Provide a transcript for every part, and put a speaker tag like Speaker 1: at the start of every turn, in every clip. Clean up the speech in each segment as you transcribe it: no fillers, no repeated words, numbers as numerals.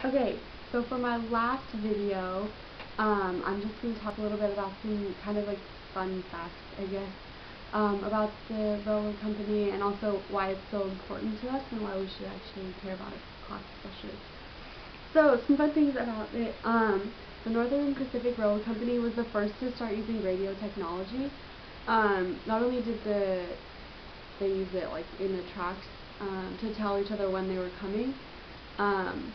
Speaker 1: Okay, so for my last video, I'm just going to talk a little bit about some kind of like fun facts, I guess, about the railroad company and also why it's so important to us and why we should actually care about it, class especially. So, some fun things about it. The Northern Pacific Railroad Company was the first to start using radio technology. Not only did they use it like in the tracks to tell each other when they were coming, um,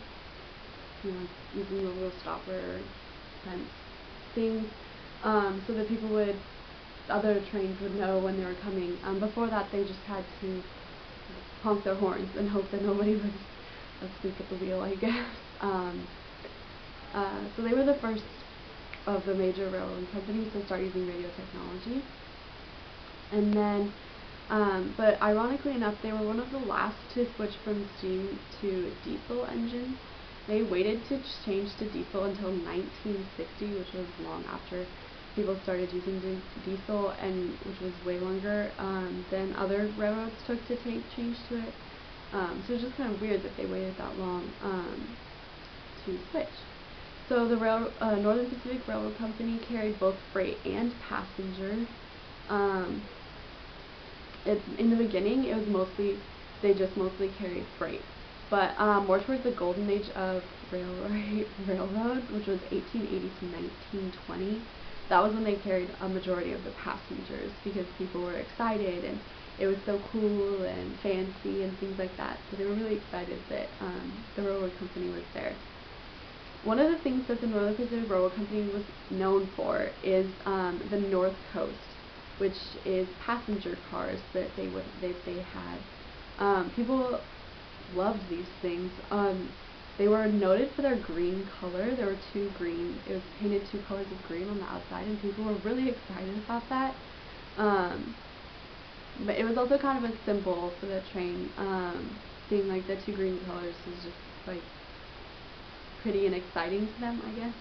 Speaker 1: using the little stopper fence things, so that other trains would know when they were coming. Before that, they just had to honk their horns and hope that nobody was asleep at the wheel, I guess. So they were the first of the major railroad companies to start using radio technology. And then, but ironically enough, they were one of the last to switch from steam to diesel engines. They waited to change to diesel until 1960, which was long after people started using diesel, and which was way longer than other railroads took to change to it. So it's just kind of weird that they waited that long to switch. So the Northern Pacific Railroad Company carried both freight and passengers. In the beginning, they just mostly carried freight. But more towards the golden age of railroad, which was 1880 to 1920, that was when they carried a majority of the passengers because people were excited and it was so cool and fancy and things like that. So they were really excited that the railroad company was there. One of the things that the Northern Pacific Railroad Company was known for is the North Coast, which is passenger cars that they had. People loved these things. They were noted for their green color. There were it was painted two colors of green on the outside, and people were really excited about that. But it was also kind of a symbol for the train. Seeing like the two green colors was just like pretty and exciting to them, I guess.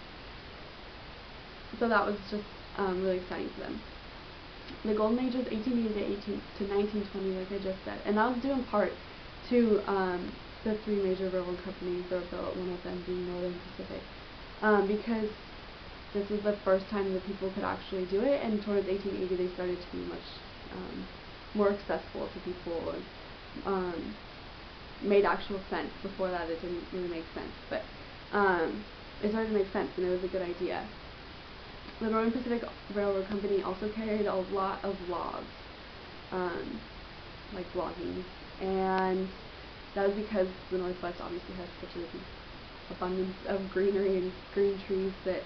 Speaker 1: So that was just really exciting to them. The golden age was 1880 to 1920, like I just said, and that was due in part to the three major railroad companies that were built, one of them being Northern Pacific, because this was the first time that people could actually do it, and towards 1880 they started to be much more accessible to people and made actual sense. Before that it didn't really make sense, but it started to make sense and it was a good idea. The Northern Pacific Railroad Company also carried a lot of logs, like logging, and that was because the Northwest obviously has such an abundance of greenery and green trees that